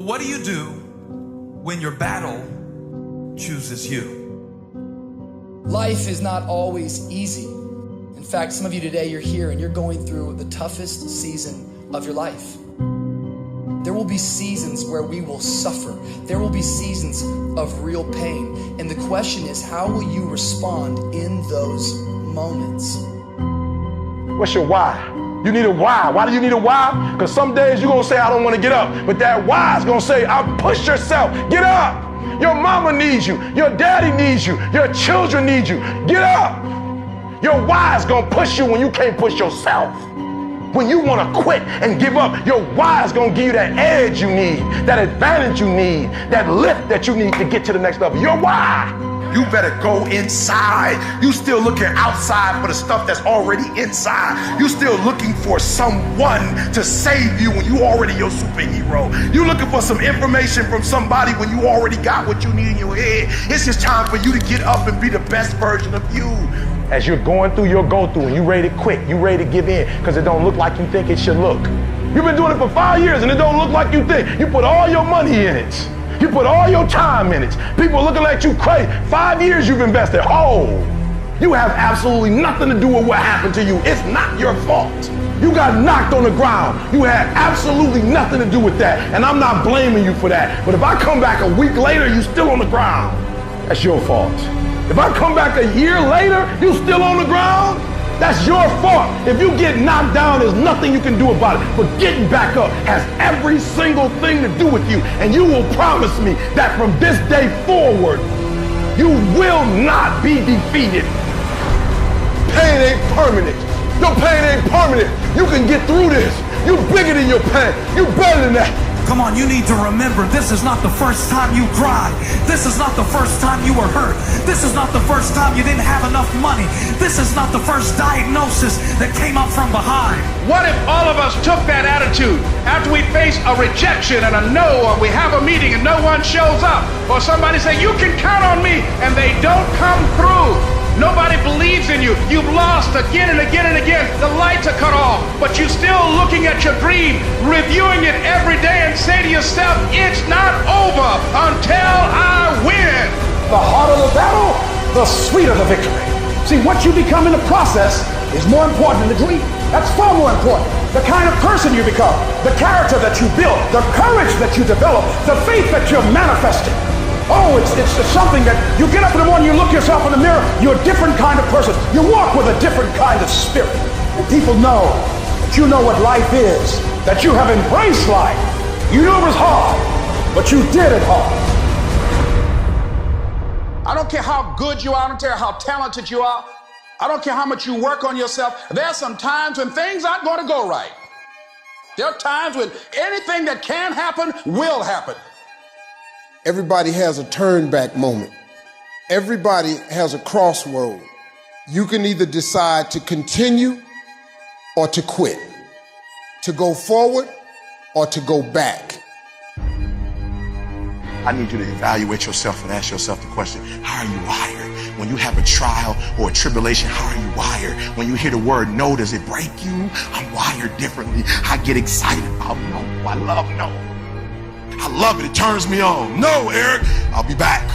What do you do when your battle chooses you? Life is not always easy. In fact, some of you today, you're here and you're going through the toughest season of your life. There will be seasons where we will suffer. There will be seasons of real pain. And the question is, how will you respond in those moments? What's your why? You need a why. Why do you need a why? Because some days you're going to say, I don't want to get up. But that why is going to say, push yourself. Get up. Your mama needs you. Your daddy needs you. Your children need you. Get up. Your why is going to push you when you can't push yourself. When you want to quit and give up, your why is going to give you that edge you need, that advantage you need, that lift that you need to get to the next level. Your why. You better go inside. You still looking outside for the stuff that's already inside. You still looking for someone to save you when you already your superhero. You looking for some information from somebody when you already got what you need in your head. It's just time for you to get up and be the best version of you. As you're going through your go-through and you ready to quit, you ready to give in because it don't look like you think it should look. You've been doing it for 5 years and it don't look like you think. You put all your money in it. You put all your time in it. People looking at you crazy. 5 years you've invested. Oh, you have absolutely nothing to do with what happened to you. It's not your fault. You got knocked on the ground. You had absolutely nothing to do with that. And I'm not blaming you for that. But if I come back a week later, you still on the ground, that's your fault. If I come back a year later, you still on the ground, that's your fault. If you get knocked down, there's nothing you can do about it. But getting back up has every single thing to do with you. And you will promise me that from this day forward, you will not be defeated. Pain ain't permanent. Your pain ain't permanent. You can get through this. You bigger than your pain. You better than that. Come on, you need to remember, this is not the first time you cried. This is not the first time you were hurt. This is not the first time you didn't have enough money. This is not the first diagnosis that came up from behind. What if all of us took that attitude after we face a rejection and a no, or we have a meeting and no one shows up, or somebody say, you can count on me, and they don't come through? Nobody believes in you. You've lost again and again and again. The lights are cut off, but you're still looking at your dream, reviewing it every day, and say to yourself, it's not over until I win. The harder the battle, the sweeter the victory. See, what you become in the process is more important than the dream. That's far more important. The kind of person you become, the character that you build, the courage that you develop, the faith that you're manifesting. Oh, it's something that you get up in the morning, you look yourself in the mirror, you're a different kind of person. You walk with a different kind of spirit. And people know that you know what life is, that you have embraced life. You knew it was hard, but you did it hard. I don't care how good you are, I don't care how talented you are, I don't care how much you work on yourself. There are some times when things aren't going to go right. There are times when anything that can happen will happen. Everybody has a turn back moment. Everybody has a crossroad. You can either decide to continue or to quit, to go forward or to go back. I need you to evaluate yourself and ask yourself the question, how are you wired? When you have a trial or a tribulation, how are you wired? When you hear the word no, does it break you? I'm wired differently. I get excited about no. I love no. I love it. It turns me on. No, Eric, I'll be back.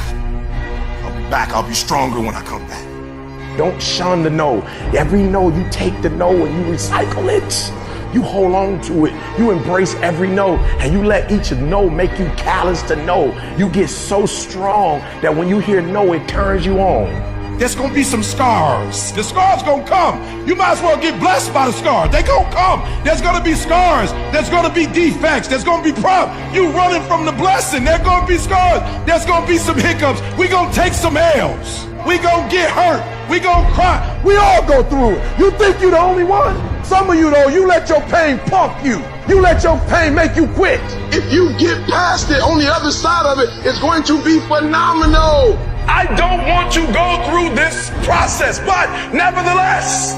I'll be back. I'll be stronger when I come back. Don't shun the no. Every no, you take the no and you recycle it. You hold on to it. You embrace every no and you let each no make you callous to no. You get so strong that when you hear no, it turns you on. There's gonna be some scars. The scars gonna come. You might as well get blessed by the scars. They gonna come. There's gonna be scars. There's gonna be defects. There's gonna be problems. You running from the blessing. There's gonna be scars. There's gonna be some hiccups. We gonna take some L's. We gonna get hurt. We gonna cry. We all go through it. You think you the only one? Some of you though, you let your pain punk you. You let your pain make you quit. If you get past it, on the other side of it, it's going to be phenomenal. I don't want to go through this process, but nevertheless,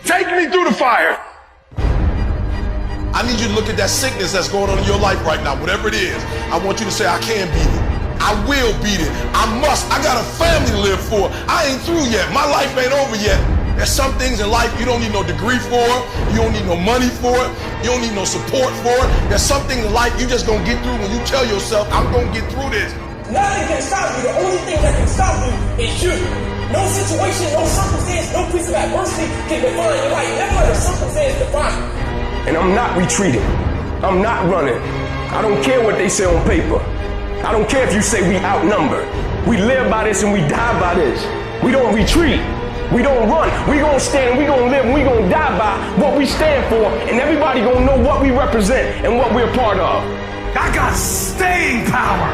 take me through the fire. I need you to look at that sickness that's going on in your life right now, whatever it is. I want you to say, I can beat it. I will beat it. I must. I got a family to live for. I ain't through yet. My life ain't over yet. There's some things in life you don't need no degree for, you don't need no money for it, you don't need no support for it. There's some things in life you just gonna get through when you tell yourself, I'm gonna get through this. Nothing can stop you. The only thing that can stop you is you. No situation, no circumstance, no piece of adversity can define your life. Never let a circumstance define you. And I'm not retreating. I'm not running. I don't care what they say on paper. I don't care if you say we outnumbered. We live by this and we die by this. We don't retreat. We don't run. We gonna stand and we gonna live and we gonna die by what we stand for, and everybody gonna know what we represent and what we're a part of. I got staying power.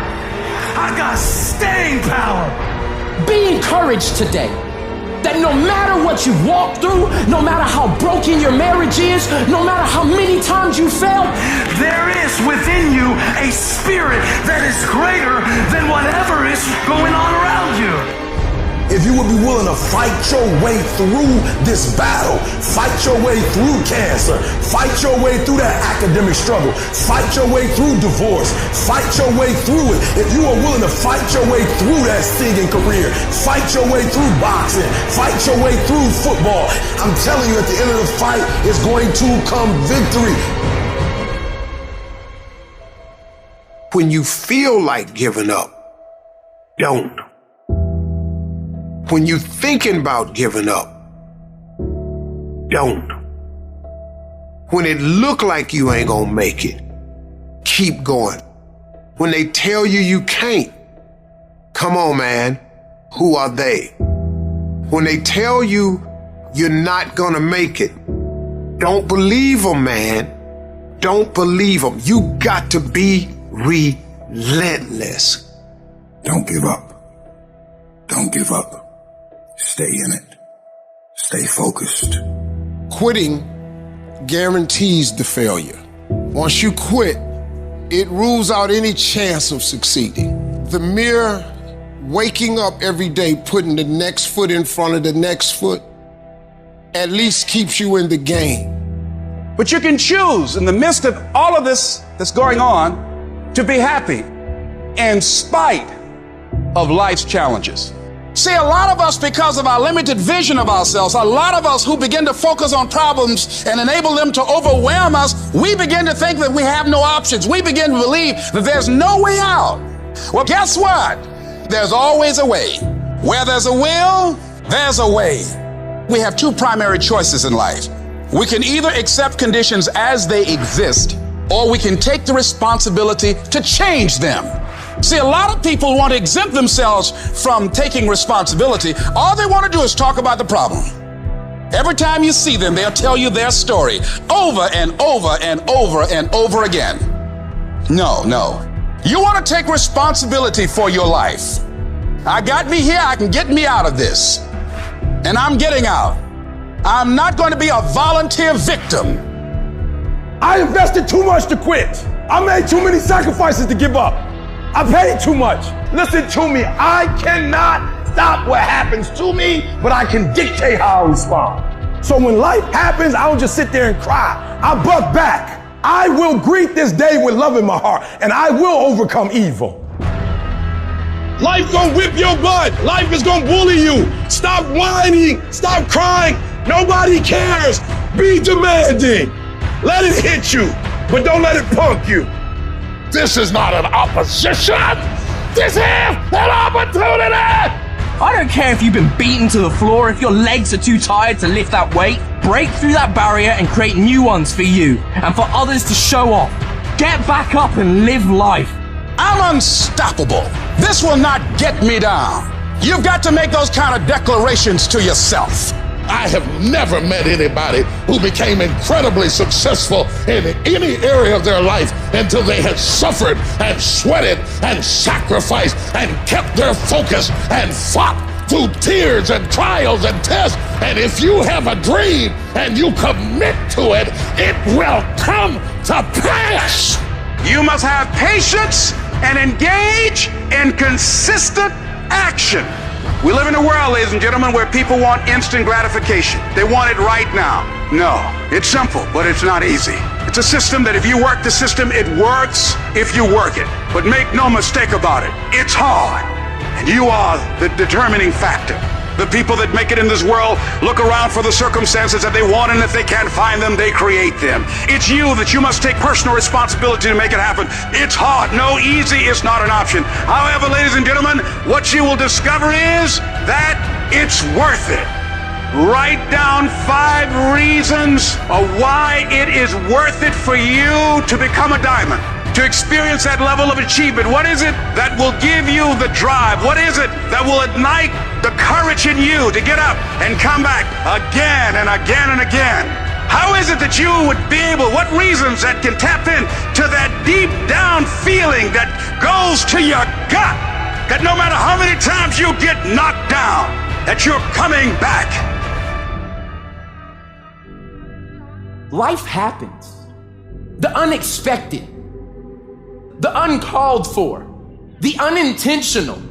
I got staying power. Be encouraged today that no matter what you walk through, no matter how broken your marriage is, no matter how many times you fail, there is within you a spirit that is greater than whatever is going on around you. If you would be willing to fight your way through this battle, fight your way through cancer, fight your way through that academic struggle, fight your way through divorce, fight your way through it. If you are willing to fight your way through that singing career, fight your way through boxing, fight your way through football, I'm telling you, at the end of the fight is going to come victory. When you feel like giving up, don't. When you're thinking about giving up, don't. When it look like you ain't gonna make it, keep going. When they tell you you can't, come on, man, who are they? When they tell you you're not gonna make it, don't believe them, man. Don't believe them. You got to be relentless. Don't give up. Don't give up. Stay in it. Stay focused. Quitting guarantees the failure. Once you quit, it rules out any chance of succeeding. The mere waking up every day, putting the next foot in front of the next foot, at least keeps you in the game. But you can choose in the midst of all of this that's going on to be happy in spite of life's challenges. See, a lot of us, because of our limited vision of ourselves, a lot of us who begin to focus on problems and enable them to overwhelm us, we begin to think that we have no options. We begin to believe that there's no way out. Well, guess what? There's always a way. Where there's a will, there's a way. We have two primary choices in life. We can either accept conditions as they exist, or we can take the responsibility to change them. See, a lot of people want to exempt themselves from taking responsibility. All they want to do is talk about the problem. Every time you see them, they'll tell you their story over and over and over and over again. No. You want to take responsibility for your life. I got me here, I can get me out of this. And I'm getting out. I'm not going to be a volunteer victim. I invested too much to quit. I made too many sacrifices to give up. I paid too much. Listen to me. I cannot stop what happens to me, but I can dictate how I respond. So when life happens, I don't just sit there and cry. I buck back. I will greet this day with love in my heart, and I will overcome evil. Life gonna whip your butt. Life is gonna bully you. Stop whining. Stop crying. Nobody cares. Be demanding. Let it hit you, but don't let it punk you. This is not an opposition. This is an opportunity. I don't care if you've been beaten to the floor, if your legs are too tired to lift that weight. Break through that barrier and create new ones for you and for others to show off. Get back up and live life. I'm unstoppable. This will not get me down. You've got to make those kind of declarations to yourself. I have never met anybody who became incredibly successful in any area of their life until they had suffered and sweated and sacrificed and kept their focus and fought through tears and trials and tests. And if you have a dream and you commit to it, it will come to pass. You must have patience and engage in consistent action. We live in a world, ladies and gentlemen, where people want instant gratification. They want it right now. No, it's simple, but it's not easy. It's a system that if you work the system, it works if you work it. But make no mistake about it, it's hard. And you are the determining factor. The people that make it in this world look around for the circumstances that they want, and if they can't find them, they create them. It's you that you must take personal responsibility to make it happen. It's hard. No, easy is not an option. However, ladies and gentlemen, what you will discover is that it's worth it. Write down 5 reasons of why it is worth it for you to become a diamond, to experience that level of achievement. What is it that will give you the drive? What is it that will ignite the courage in you to get up and come back again and again and again? How is it that you would be able, what reasons that can tap in to that deep down feeling that goes to your gut, that no matter how many times you get knocked down, that you're coming back? Life happens. The unexpected, the uncalled for, the unintentional.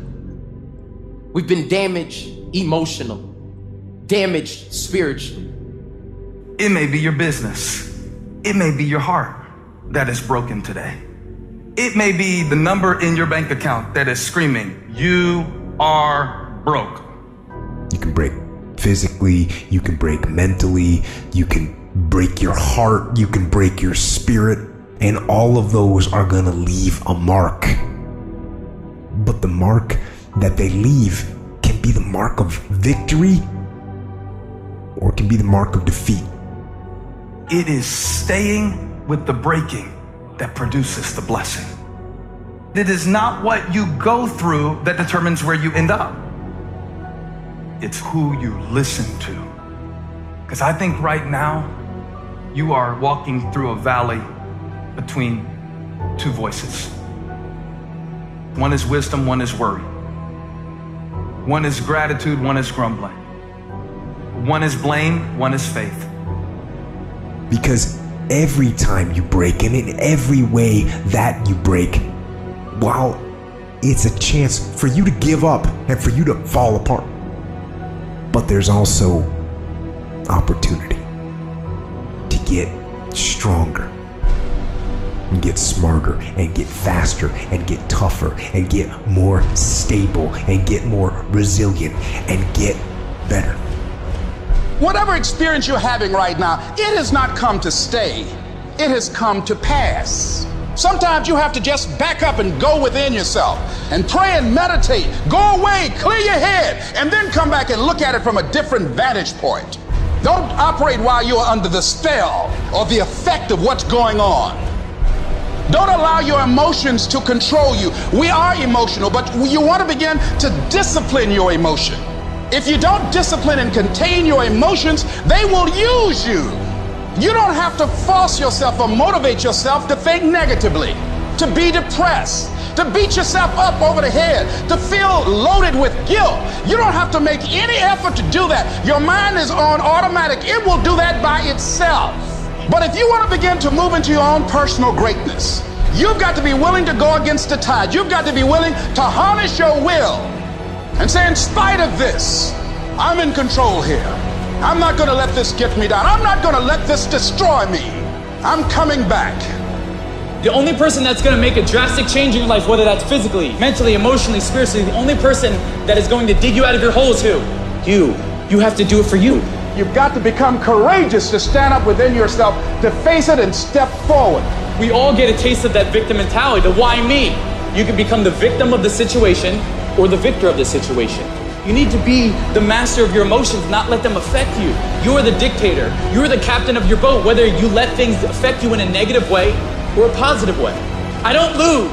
We've been damaged emotionally, damaged spiritually. It may be your business. It may be your heart that is broken today. It may be the number in your bank account that is screaming, "You are broke." You can break physically, you can break mentally, you can break your heart, you can break your spirit, and all of those are gonna leave a mark. But the mark that they leave can be the mark of victory, or it can be the mark of defeat. It is staying with the breaking that produces the blessing. It is not what you go through that determines where you end up. It's who you listen to. Because I think right now, you are walking through a valley between 2 voices. One is wisdom, one is worry. One is gratitude, one is grumbling. One is blame, one is faith. Because every time you break, and in every way that you break, while it's a chance for you to give up and for you to fall apart, but there's also opportunity to get stronger and get smarter and get faster and get tougher and get more stable and get more resilient and get better. Whatever experience you're having right now, it has not come to stay. It has come to pass. Sometimes you have to just back up and go within yourself and pray and meditate. Go away, clear your head, and then come back and look at it from a different vantage point. Don't operate while you're under the spell or the effect of what's going on. Don't allow your emotions to control you. We are emotional, but you want to begin to discipline your emotion. If you don't discipline and contain your emotions, they will use you. You don't have to force yourself or motivate yourself to think negatively, to be depressed, to beat yourself up over the head, to feel loaded with guilt. You don't have to make any effort to do that. Your mind is on automatic. It will do that by itself. But if you want to begin to move into your own personal greatness, you've got to be willing to go against the tide. You've got to be willing to harness your will and say, in spite of this, I'm in control here. I'm not going to let this get me down. I'm not going to let this destroy me. I'm coming back. The only person that's going to make a drastic change in your life, whether that's physically, mentally, emotionally, spiritually, the only person that is going to dig you out of your hole is who? You. You have to do it for you. You've got to become courageous to stand up within yourself, to face it and step forward. We all get a taste of that victim mentality, the why me. You can become the victim of the situation or the victor of the situation. You need to be the master of your emotions, not let them affect you. You are the dictator. You are the captain of your boat, whether you let things affect you in a negative way or a positive way. I don't lose.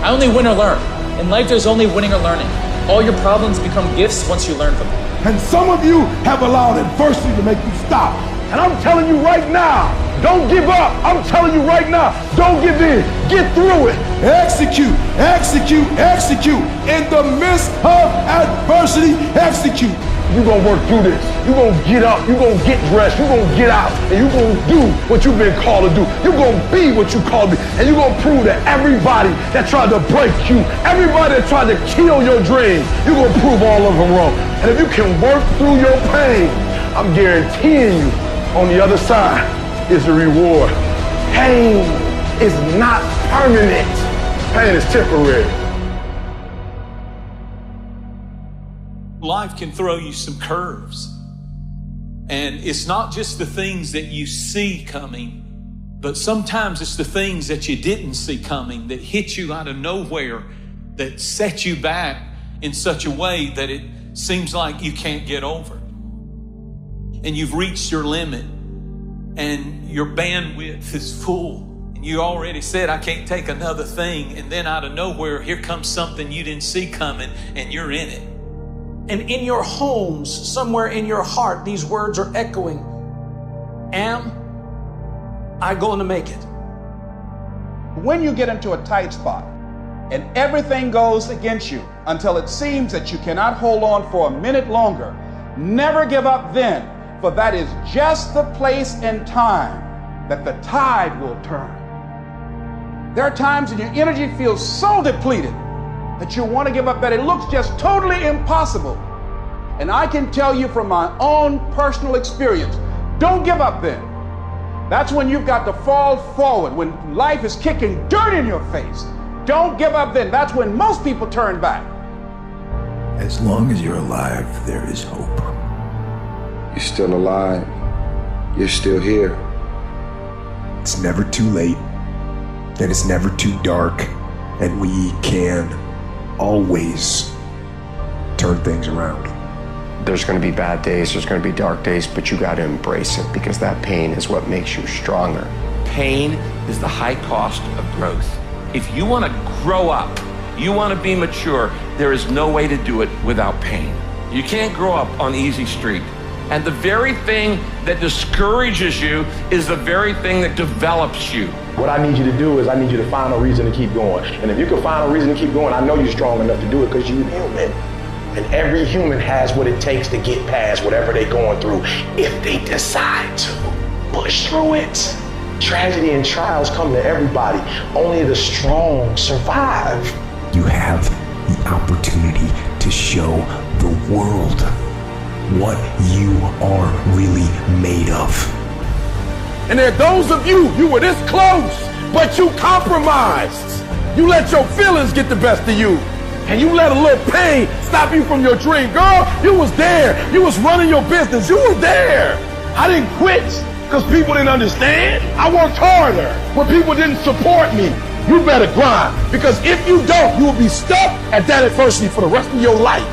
I only win or learn. In life, there's only winning or learning. All your problems become gifts once you learn from them. And some of you have allowed adversity to make you stop. And I'm telling you right now, don't give up. I'm telling you right now, don't give in. Get through it. Execute, execute, execute. In the midst of adversity, execute. You're going to work through this. You're going to get up. You're going to get dressed. You're going to get out. And you're going to do what you've been called to do. You're going to be what you called to be. And you're going to prove to everybody that tried to break you, everybody that tried to kill your dreams, you're going to prove all of them wrong. And if you can work through your pain, I'm guaranteeing you, on the other side is a reward. Pain is not permanent. Pain is temporary. life can throw you some curves. And it's not just the things that you see coming, but sometimes it's the things that you didn't see coming that hit you out of nowhere, that set you back in such a way that it seems like you can't get over. And you've reached your limit and your bandwidth is full. And you already said, I can't take another thing. And then out of nowhere, here comes something you didn't see coming and you're in it. And in your homes, somewhere in your heart, these words are echoing. Am I going to make it? When you get into a tight spot and everything goes against you until it seems that you cannot hold on for a minute longer, never give up then, for that is just the place and time that the tide will turn. There are times when your energy feels so depleted that you want to give up, that it looks just totally impossible. And I can tell you from my own personal experience, don't give up then. That's when you've got to fall forward, when life is kicking dirt in your face. Don't give up then. That's when most people turn back. As long as you're alive, there is hope. You're still alive. You're still here. It's never too late, and it's never too dark, and we can always turn things around. There's going to be bad days, there's going to be dark days, but you got to embrace it, because that pain is what makes you stronger. Pain is the high cost of growth. If you want to grow up, you want to be mature, there is no way to do it without pain. You can't grow up on easy street. And the very thing that discourages you is the very thing that develops you. What I need you to do is I need you to find a reason to keep going. And if you can find a reason to keep going, I know you're strong enough to do it because you're human. And every human has what it takes to get past whatever they're going through if they decide to push through it. Tragedy and trials come to everybody. Only the strong survive. You have the opportunity to show the world what you are really made of. And there are those of you were this close, but you compromised. You let your feelings get the best of you. And you let a little pain stop you from your dream. Girl, you was there. You was running your business. You were there. I didn't quit because people didn't understand. I worked harder when people didn't support me. You better grind, because if you don't, you will be stuck at that adversity for the rest of your life.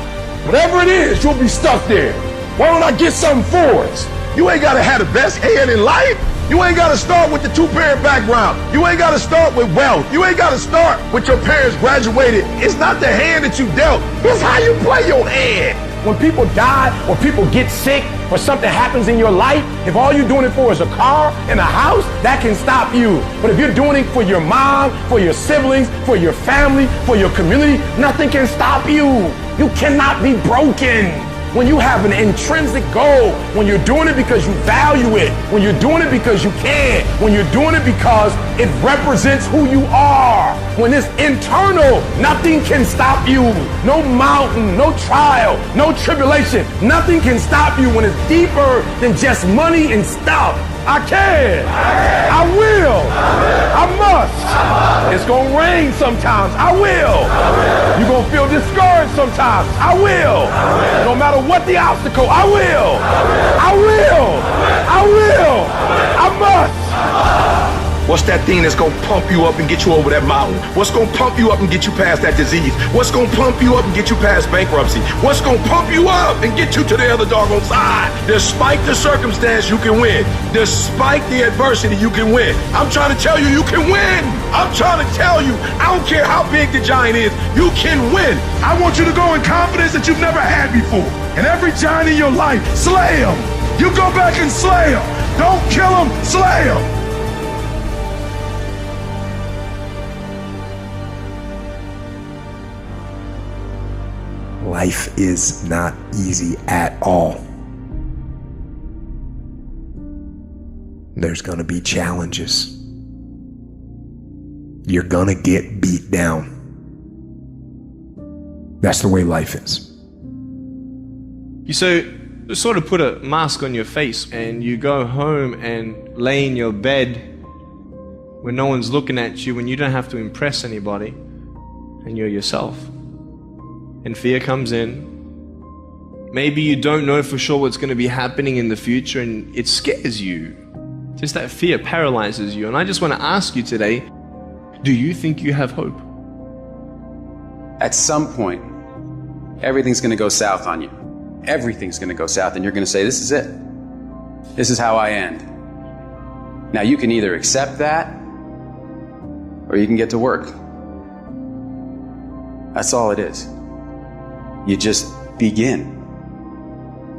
Whatever it is, you'll be stuck there. Why don't I get something for us? You ain't got to have the best hand in life. You ain't got to start with the two-parent background. You ain't got to start with wealth. You ain't got to start with your parents graduated. It's not the hand that you dealt. It's how you play your hand. When people die or people get sick or something happens in your life, if all you're doing it for is a car and a house, that can stop you. But if you're doing it for your mom, for your siblings, for your family, for your community, nothing can stop you. You cannot be broken. When you have an intrinsic goal, when you're doing it because you value it, when you're doing it because you can, when you're doing it because it represents who you are, when it's internal, nothing can stop you. No mountain, no trial, no tribulation, nothing can stop you when it's deeper than just money and stuff. I can. I will. I must. It's going to rain sometimes. I will. You're going to feel discouraged sometimes. I will. No matter what the obstacle, I will. I will. I will. I must. What's that thing that's gonna pump you up and get you over that mountain? What's gonna pump you up and get you past that disease? What's gonna pump you up and get you past bankruptcy? What's gonna pump you up and get you to the other doggone side? Despite the circumstance, you can win. Despite the adversity, you can win. I'm trying to tell you, you can win. I'm trying to tell you, I don't care how big the giant is, you can win. I want you to go in confidence that you've never had before. And every giant in your life, slay them. You go back and slay them. Don't kill them, slay them. Life is not easy at all. There's gonna be challenges. You're gonna get beat down. That's the way life is. You sort of put a mask on your face and you go home and lay in your bed when no one's looking at you, when you don't have to impress anybody, and you're yourself. And fear comes in, Maybe you don't know for sure what's going to be happening in the future and it scares you. Just that fear paralyzes you. And I just want to ask you today, do you think you have hope? At some point, everything's going to go south on you. Everything's going to go south and you're going to say, this is it. This is how I end. Now you can either accept that or you can get to work. That's all it is. You just begin.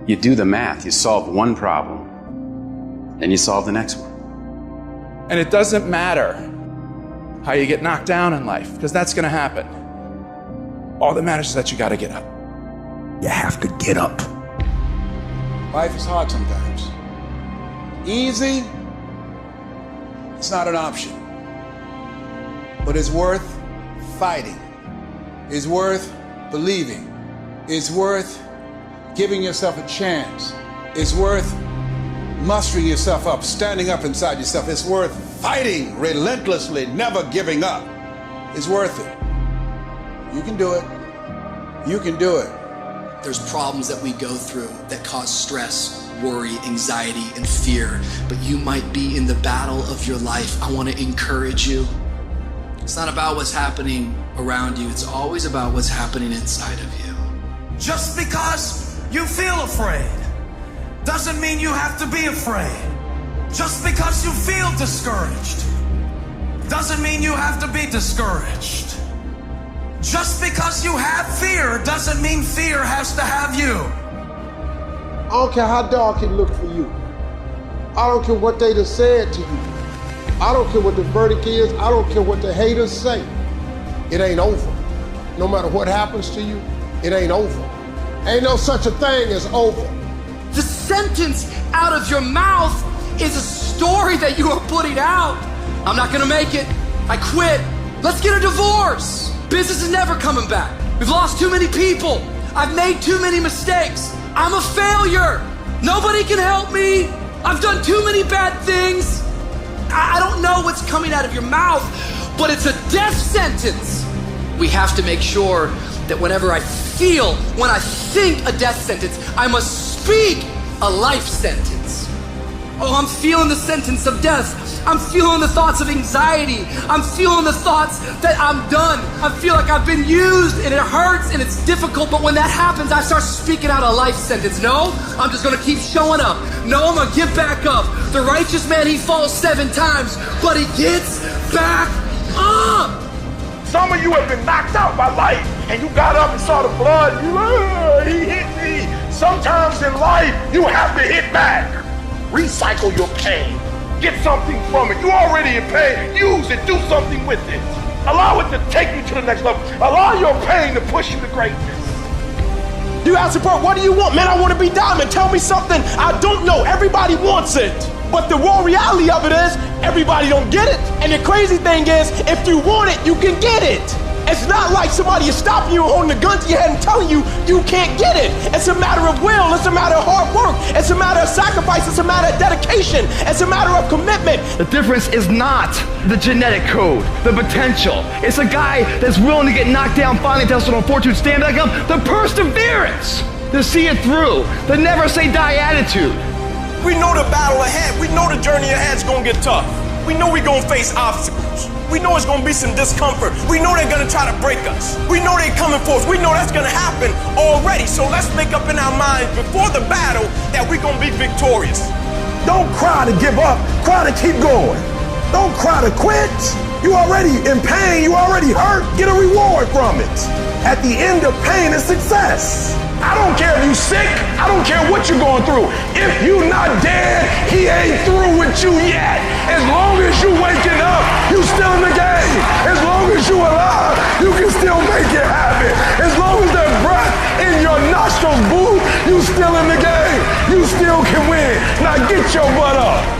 You do the math, you solve one problem, and you solve the next one. And it doesn't matter how you get knocked down in life, because that's going to happen. All that matters is that you got to get up. You have to get up. Life is hard sometimes. Easy, it's not an option. But it's worth fighting. It's worth believing. It's worth giving yourself a chance. It's worth mustering yourself up, standing up inside yourself. It's worth fighting relentlessly, never giving up. It's worth it. You can do it. You can do it. There's problems that we go through that cause stress, worry, anxiety, and fear. But you might be in the battle of your life. I want to encourage you. It's not about what's happening around you. It's always about what's happening inside of you. Just because you feel afraid doesn't mean you have to be afraid. Just because you feel discouraged doesn't mean you have to be discouraged. Just because you have fear doesn't mean fear has to have you. I don't care how dark it looked for you. I don't care what they just said to you. I don't care what the verdict is. I don't care what the haters say. It ain't over. No matter what happens to you, it ain't over. Ain't no such a thing as over. The sentence out of your mouth is a story that you are putting out. I'm not gonna make it. I quit. Let's get a divorce. Business is never coming back. We've lost too many people. I've made too many mistakes. I'm a failure. Nobody can help me. I've done too many bad things. I don't know what's coming out of your mouth, but it's a death sentence. We have to make sure that whenever I feel, when I think a death sentence, I must speak a life sentence. Oh, I'm feeling the sentence of death. I'm feeling the thoughts of anxiety. I'm feeling the thoughts that I'm done. I feel like I've been used and it hurts and it's difficult, but when that happens, I start speaking out a life sentence. No, I'm just gonna keep showing up. No, I'm gonna get back up. The righteous man, he falls 7 times, but he gets back up. Some of you have been knocked out by life, and you got up and saw the blood. You, he hit me. Sometimes in life, you have to hit back. Recycle your pain. Get something from it. You already in pain. Use it. Do something with it. Allow it to take you to the next level. Allow your pain to push you to greatness. You ask support, what do you want? Man, I want to be diamond. Tell me something I don't know. Everybody wants it. But the raw reality of it is, everybody don't get it. And the crazy thing is, if you want it, you can get it. It's not like somebody is stopping you, holding a gun to your head and telling you you can't get it. It's a matter of will. It's a matter of hard work. It's a matter of sacrifice. It's a matter of dedication. It's a matter of commitment. The difference is not the genetic code, the potential. It's a guy that's willing to get knocked down, finally tested on fortune, stand back up. The perseverance to see it through. The never say die attitude. We know the battle ahead. We know the journey ahead is going to get tough. We know we're going to face obstacles. We know it's going to be some discomfort. We know they're going to try to break us. We know they're coming for us. We know that's going to happen already. So let's make up in our minds before the battle that we're going to be victorious. Don't cry to give up. Cry to keep going. Don't cry to quit. You already in pain. You already hurt. Get a reward from it. At the end of pain is success. I don't care if you sick. I don't care what you're going through. If you not dead, he ain't through with you yet. As long as you waking up, you still in the game. As long as you alive, you can still make it happen. As long as there's breath in your nostrils, boo, you still in the game. You still can win. Now get your butt up.